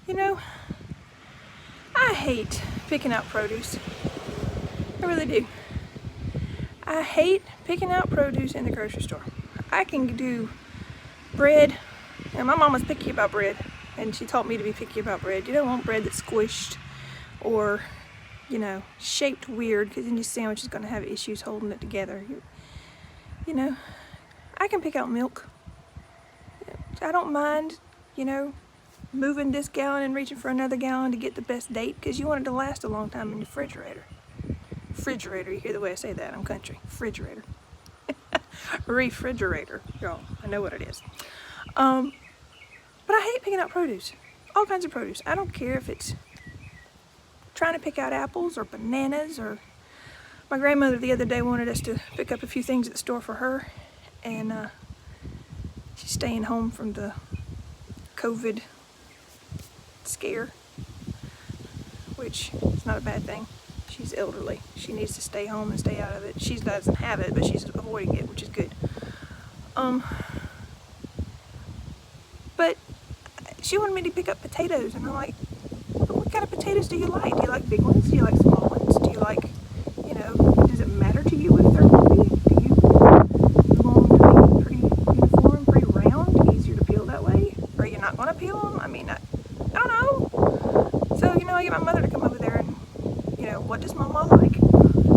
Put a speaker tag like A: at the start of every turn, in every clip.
A: You know, I hate picking out produce. I really do. I hate picking out produce in the grocery store. I can do bread, and my mom was picky about bread, and she taught me to be picky about bread. You don't want bread that's squished or, shaped weird, because then your sandwich is going to have issues holding it together. I can pick out milk. I don't mind, moving this gallon and reaching for another gallon to get the best date, because you want it to last a long time in the refrigerator. Refrigerator, you hear the way I say that, I'm country. Refrigerator. Refrigerator, y'all, I know what it is. But I hate picking out produce. All kinds of produce. I don't care if it's trying to pick out apples or bananas, or my grandmother the other day wanted us to pick up a few things at the store for her, and she's staying home from the COVID scare, which is not a bad thing. She's elderly. She needs to stay home and stay out of it. She doesn't have it, but she's avoiding it, which is good. But she wanted me to pick up potatoes, and I'm like, what kind of potatoes do you like? Do you like big ones? Do you like small ones? Do you like, does it matter to you if they're lumpy? Do you want them to be pretty uniform, pretty round, easier to peel that way? Are you not going to peel them? I mean, I don't know. So, I get my mother to come over there and, what does Mama like?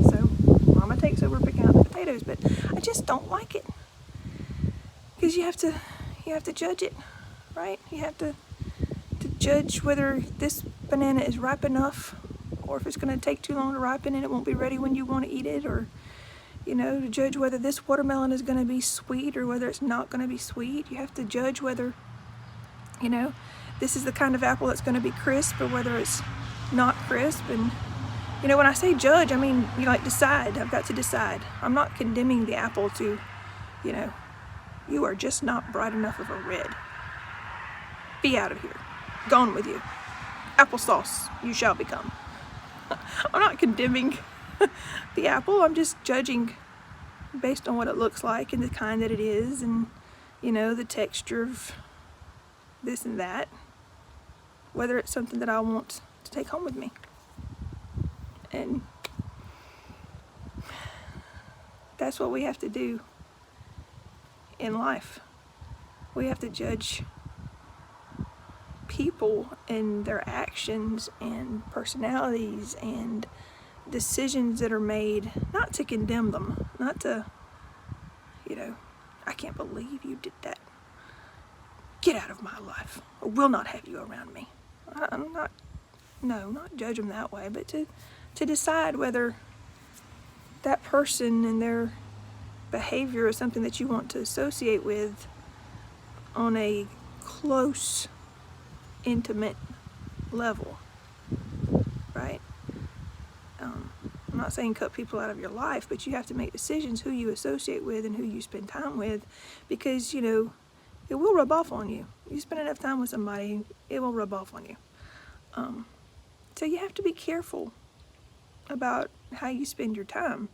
A: So, Mama takes over picking out the potatoes, but I just don't like it. Because you have to judge it, right? You have to judge whether this banana is ripe enough, or if it's going to take too long to ripen and it won't be ready when you want to eat it, or, to judge whether this watermelon is going to be sweet or whether it's not going to be sweet. You have to judge whether, this is the kind of apple that's going to be crisp or whether it's not crisp. And, when I say judge, I mean, decide. I've got to decide. I'm not condemning the apple to, you are just not bright enough of a red. Be out of here. Gone with you. Applesauce, you shall become. I'm not condemning the apple. I'm just judging based on what it looks like and the kind that it is, and, the texture of this and that. Whether it's something that I want to take home with me. And that's what we have to do in life. We have to judge people and their actions and personalities and decisions that are made, not to condemn them, not to, I can't believe you did that. Get out of my life. I will not have you around me. I'm not judge them that way, but to decide whether that person and their behavior is something that you want to associate with on a close, intimate level, right? I'm not saying cut people out of your life, but you have to make decisions who you associate with and who you spend time with, because, it will rub off on you. You spend enough time with somebody, it will rub off on you. So you have to be careful about how you spend your time.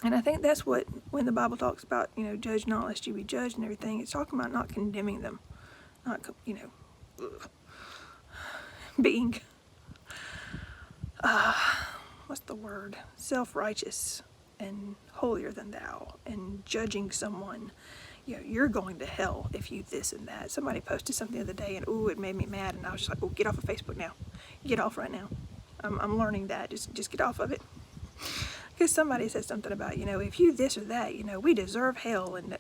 A: And I think that's what, when the Bible talks about, judge not lest you be judged and everything, it's talking about not condemning them. Not, being, what's the word? Self-righteous and holier than thou, and judging someone. You're going to hell if you this and that. Somebody posted something the other day, and it made me mad, and I was just like, oh, get off of Facebook now. Get off right now. I'm learning that. Just get off of it. Because somebody said something about, if you this or that, we deserve hell, and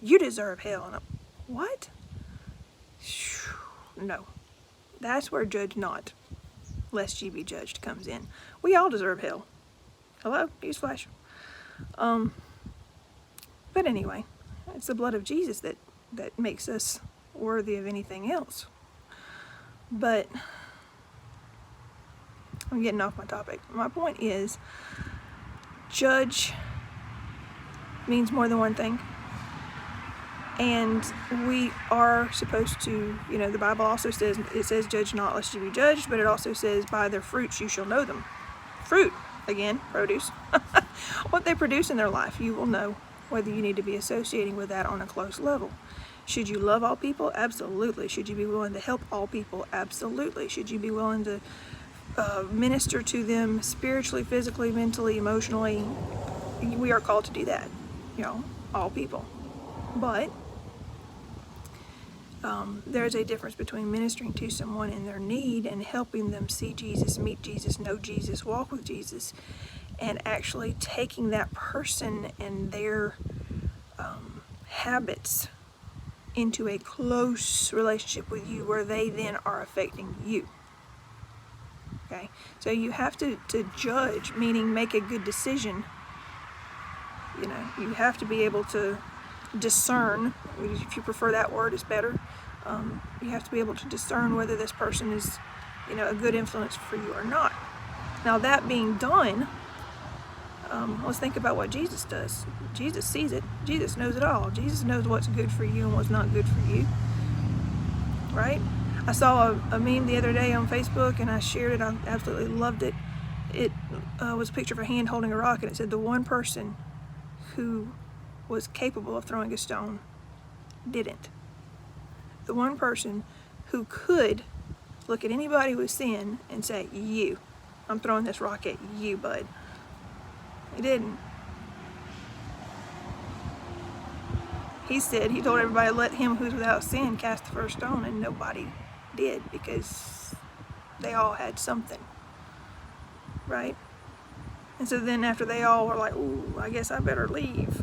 A: you deserve hell. And what? No. That's where judge not, lest ye be judged, comes in. We all deserve hell. Hello? Newsflash. But anyway, it's the blood of Jesus that makes us worthy of anything else. But I'm getting off my topic. My point is, judge means more than one thing. And we are supposed to, the Bible also says, it says judge not lest you be judged, but it also says by their fruits you shall know them. Fruit, again, produce. What they produce in their life, you will know whether you need to be associating with that on a close level. Should you love all people? Absolutely. Should you be willing to help all people? Absolutely. Should you be willing to minister to them spiritually, physically, mentally, emotionally? We are called to do that, all people. But there's a difference between ministering to someone in their need and helping them see Jesus, meet Jesus, know Jesus, walk with Jesus, and actually taking that person and their habits into a close relationship with you where they then are affecting you. Okay? So you have to judge, meaning make a good decision. You have to be able to discern. If you prefer that word, it's better. You have to be able to discern whether this person is, a good influence for you or not. Now, that being done, let's think about what Jesus does. Jesus sees it. Jesus knows it all. Jesus knows what's good for you and what's not good for you. Right? I saw a meme the other day on Facebook, and I shared it. I absolutely loved it. It was a picture of a hand holding a rock, and it said the one person who was capable of throwing a stone didn't. The one person who could look at anybody with sin and say, I'm throwing this rock at you, bud. He didn't. He told everybody, let him who's without sin cast the first stone, and nobody did because they all had something, right? And so then after they all were like, ooh, I guess I better leave,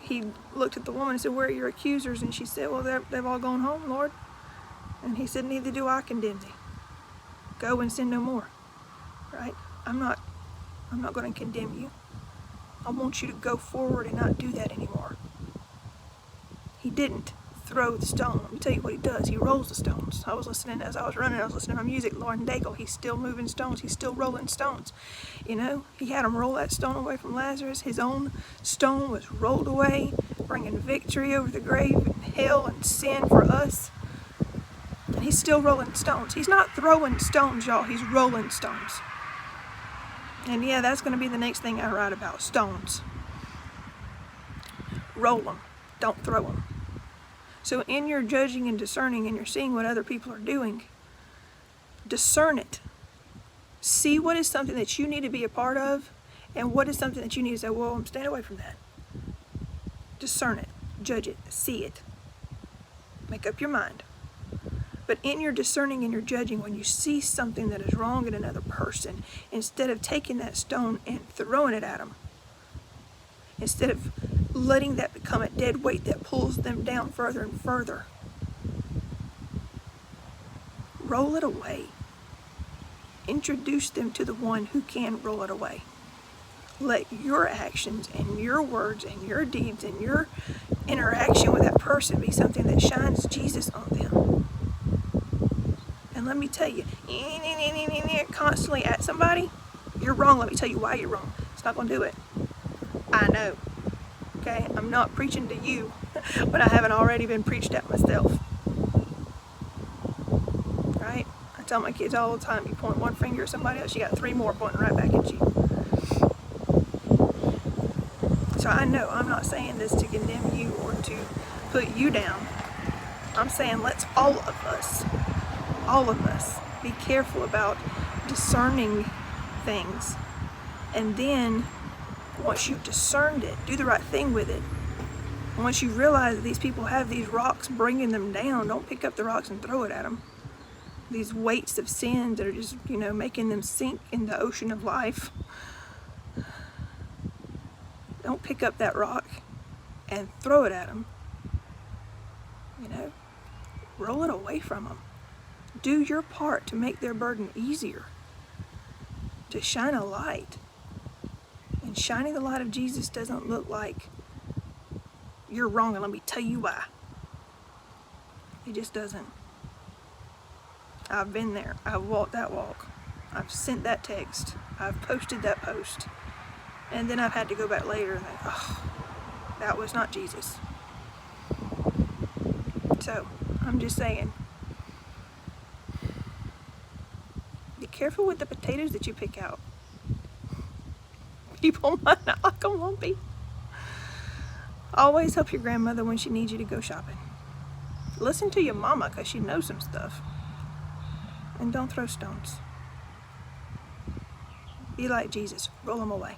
A: he looked at the woman and said, where are your accusers? And she said, well, they've all gone home, Lord. And he said, neither do I condemn thee. Go and sin no more, right? I'm not going to condemn you. I want you to go forward and not do that anymore. He didn't throw the stone. Let me tell you what he does. He rolls the stones. As I was running, I was listening to my music, Lauren Daigle. He's still moving stones. He's still rolling stones. He had him roll that stone away from Lazarus. His own stone was rolled away, bringing victory over the grave and hell and sin for us. And he's still rolling stones. He's not throwing stones, y'all. He's rolling stones. And yeah, that's going to be the next thing I write about, stones. Roll them. Don't throw them. So in your judging and discerning and you're seeing what other people are doing, discern it. See what is something that you need to be a part of and what is something that you need to say, well, I'm staying away from that. Discern it. Judge it. See it. Make up your mind. But in your discerning and your judging, when you see something that is wrong in another person, instead of taking that stone and throwing it at them, instead of letting that become a dead weight that pulls them down further and further, roll it away. Introduce them to the one who can roll it away. Let your actions and your words and your deeds and your interaction with that person be something that shines Jesus on them. And let me tell you, constantly at somebody, you're wrong. Let me tell you why you're wrong. It's not going to do it. I know. Okay? I'm not preaching to you when I haven't already been preached at myself. Right? I tell my kids all the time, you point one finger at somebody else, you got 3 more pointing right back at you. So I know I'm not saying this to condemn you or to put you down. I'm saying let's all of us, be careful about discerning things. And then, once you've discerned it, do the right thing with it. And once you realize that these people have these rocks bringing them down, don't pick up the rocks and throw it at them. These weights of sin that are just, making them sink in the ocean of life. Don't pick up that rock and throw it at them. Roll it away from them. Do your part to make their burden easier. To shine a light. And shining the light of Jesus doesn't look like you're wrong and let me tell you why. It just doesn't. I've been there. I've walked that walk. I've sent that text. I've posted that post. And then I've had to go back later and think, that was not Jesus. So, I'm just saying, be careful with the potatoes that you pick out. People might not like them lumpy. Always help your grandmother when she needs you to go shopping. Listen to your mama because she knows some stuff. And don't throw stones. Be like Jesus. Roll them away.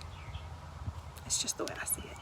A: It's just the way I see it.